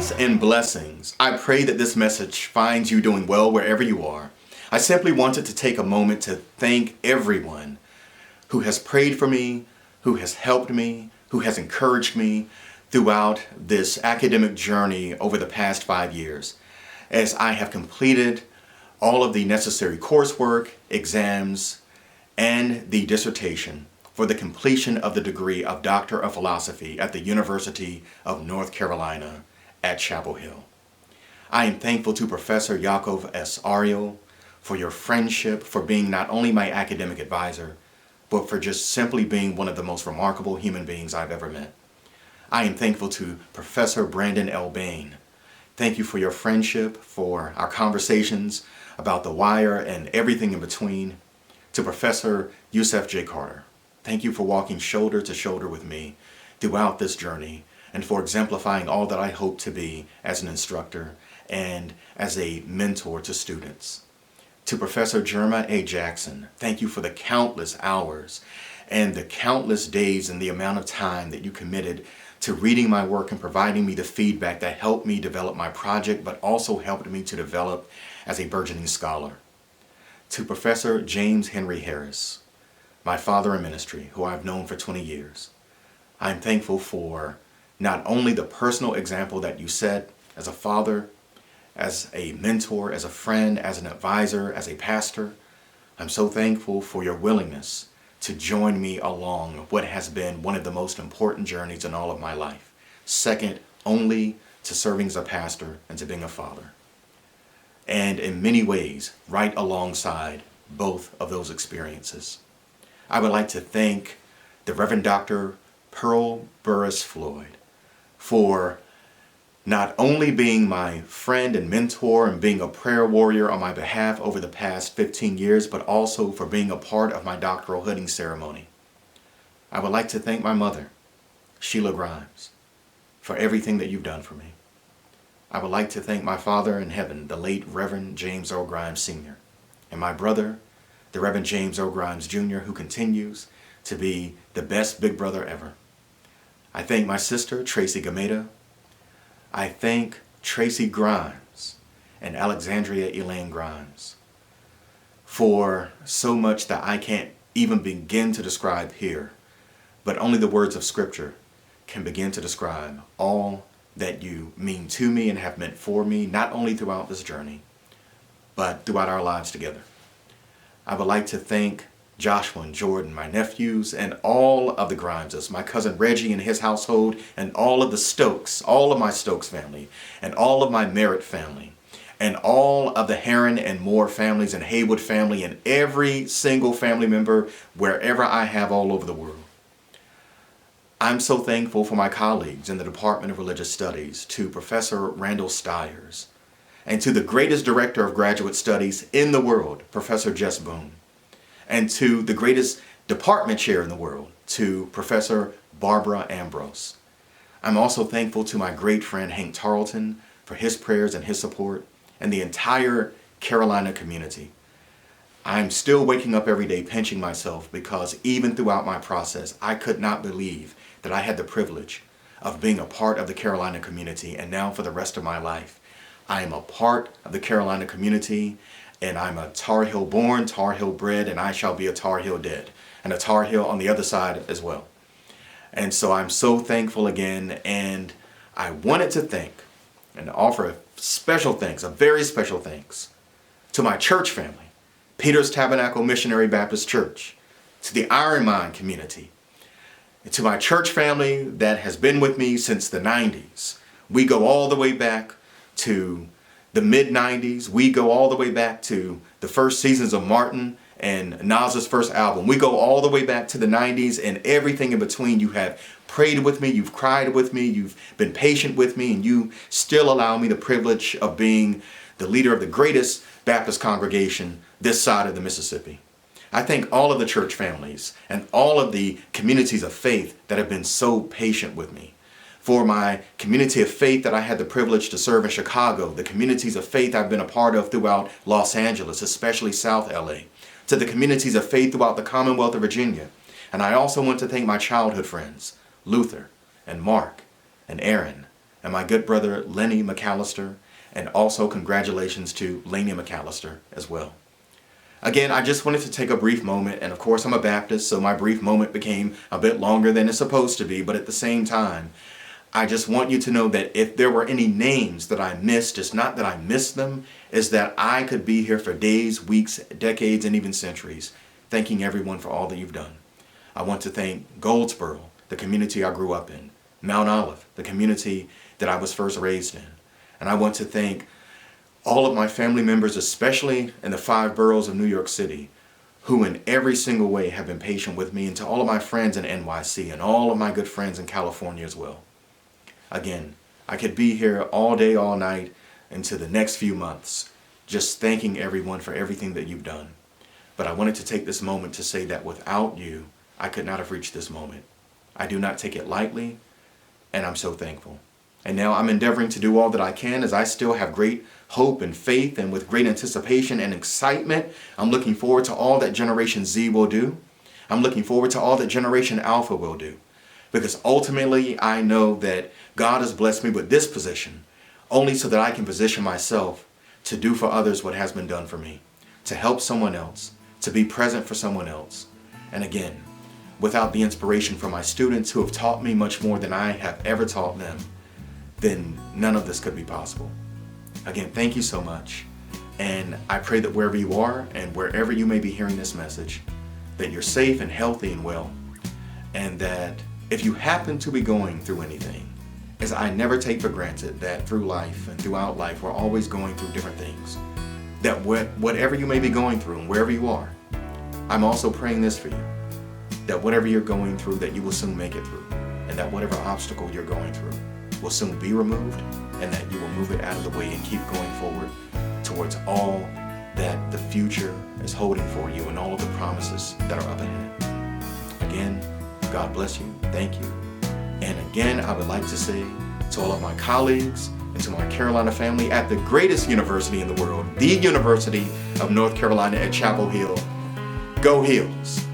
Greetings and blessings. I pray that this message finds you doing well wherever you are. I simply wanted to take a moment to thank everyone who has prayed for me, who has helped me, who has encouraged me throughout this academic journey over the past 5 years, as I have completed all of the necessary coursework, exams, and the dissertation for the completion of the degree of Doctor of Philosophy at the University of North Carolina at Chapel Hill. I am thankful to Professor Yakov S. Ariel for your friendship, for being not only my academic advisor, but for just simply being one of the most remarkable human beings I've ever met. I am thankful to Professor Brandon L. Bain. Thank you for your friendship, for our conversations about the wire and everything in between. To Professor Yusef J. Carter. Thank you for walking shoulder to shoulder with me throughout this journey and for exemplifying all that I hope to be as an instructor and as a mentor to students. To Professor Jerma A. Jackson, thank you for the countless hours and the countless days and the amount of time that you committed to reading my work and providing me the feedback that helped me develop my project, but also helped me to develop as a burgeoning scholar. To Professor James Henry Harris, my father in ministry, who I've known for 20 years. I'm thankful for not only the personal example that you set as a father, as a mentor, as a friend, as an advisor, as a pastor. I'm so thankful for your willingness to join me along what has been one of the most important journeys in all of my life, second only to serving as a pastor and to being a father. And in many ways, right alongside both of those experiences. I would like to thank the Reverend Dr. Pearl Burris Floyd for not only being my friend and mentor and being a prayer warrior on my behalf over the past 15 years, but also for being a part of my doctoral hooding ceremony. I would like to thank my mother, Sheila Grimes, for everything that you've done for me. I would like to thank my father in heaven, the late Reverend James O. Grimes Sr., and my brother, the Reverend James O. Grimes Jr., who continues to be the best big brother ever. I thank my sister, Tracy Gameda. I thank Tracy Grimes and Alexandria Elaine Grimes for so much that I can't even begin to describe here, but only the words of Scripture can begin to describe all that you mean to me and have meant for me, not only throughout this journey, but throughout our lives together. I would like to thank Joshua and Jordan, my nephews, and all of the Grimeses, my cousin Reggie and his household, and all of the Stokes, all of my Stokes family, and all of my Merritt family, and all of the Heron and Moore families and Haywood family, and every single family member wherever I have all over the world. I'm so thankful for my colleagues in the Department of Religious Studies, to Professor Randall Stiers, and to the greatest director of graduate studies in the world, Professor Jess Boone, and to the greatest department chair in the world, to Professor Barbara Ambrose. I'm also thankful to my great friend Hank Tarleton for his prayers and his support, and the entire Carolina community. I'm still waking up every day pinching myself because even throughout my process, I could not believe that I had the privilege of being a part of the Carolina community, and now for the rest of my life, I am a part of the Carolina community, and I'm a Tar Heel born, Tar Heel bred, and I shall be a Tar Heel dead, and a Tar Heel on the other side as well. And so I'm so thankful again, and I wanted to thank and offer a special thanks, a very special thanks, to my church family, Peter's Tabernacle Missionary Baptist Church, to the Iron Mine community, and to my church family that has been with me since the 90s. We go all the way back to the mid-90s. We go all the way back to the first seasons of Martin and Nas's first album. We go all the way back to the 90s and everything in between. You have prayed with me, you've cried with me, you've been patient with me, and you still allow me the privilege of being the leader of the greatest Baptist congregation this side of the Mississippi. I thank all of the church families and all of the communities of faith that have been so patient with me. For my community of faith that I had the privilege to serve in Chicago, the communities of faith I've been a part of throughout Los Angeles, especially South LA, to the communities of faith throughout the Commonwealth of Virginia. And I also want to thank my childhood friends, Luther and Mark and Aaron and my good brother Lenny McAllister, and also congratulations to Laney McAllister as well. Again, I just wanted to take a brief moment, and of course I'm a Baptist, so my brief moment became a bit longer than it's supposed to be, but at the same time, I just want you to know that if there were any names that I missed, it's not that I missed them, it's that I could be here for days, weeks, decades, and even centuries, thanking everyone for all that you've done. I want to thank Goldsboro, the community I grew up in, Mount Olive, the community that I was first raised in, and I want to thank all of my family members, especially in the 5 boroughs of New York City, who in every single way have been patient with me, and to all of my friends in NYC and all of my good friends in California as well. Again, I could be here all day, all night, into the next few months, just thanking everyone for everything that you've done. But I wanted to take this moment to say that without you, I could not have reached this moment. I do not take it lightly, and I'm so thankful. And now I'm endeavoring to do all that I can, as I still have great hope and faith, and with great anticipation and excitement, I'm looking forward to all that Generation Z will do. I'm looking forward to all that Generation Alpha will do. Because ultimately, I know that God has blessed me with this position only so that I can position myself to do for others what has been done for me, to help someone else, to be present for someone else. And again, without the inspiration from my students who have taught me much more than I have ever taught them, then none of this could be possible. Again, thank you so much. And I pray that wherever you are and wherever you may be hearing this message, that you're safe and healthy and well, and that if you happen to be going through anything, as I never take for granted that through life and throughout life, we're always going through different things, that whatever you may be going through and wherever you are, I'm also praying this for you, that whatever you're going through, that you will soon make it through, and that whatever obstacle you're going through will soon be removed, and that you will move it out of the way and keep going forward towards all that the future is holding for you and all of the promises that are up ahead. Again, God bless you. Thank you. And again, I would like to say to all of my colleagues and to my Carolina family at the greatest university in the world, the University of North Carolina at Chapel Hill, go Heels.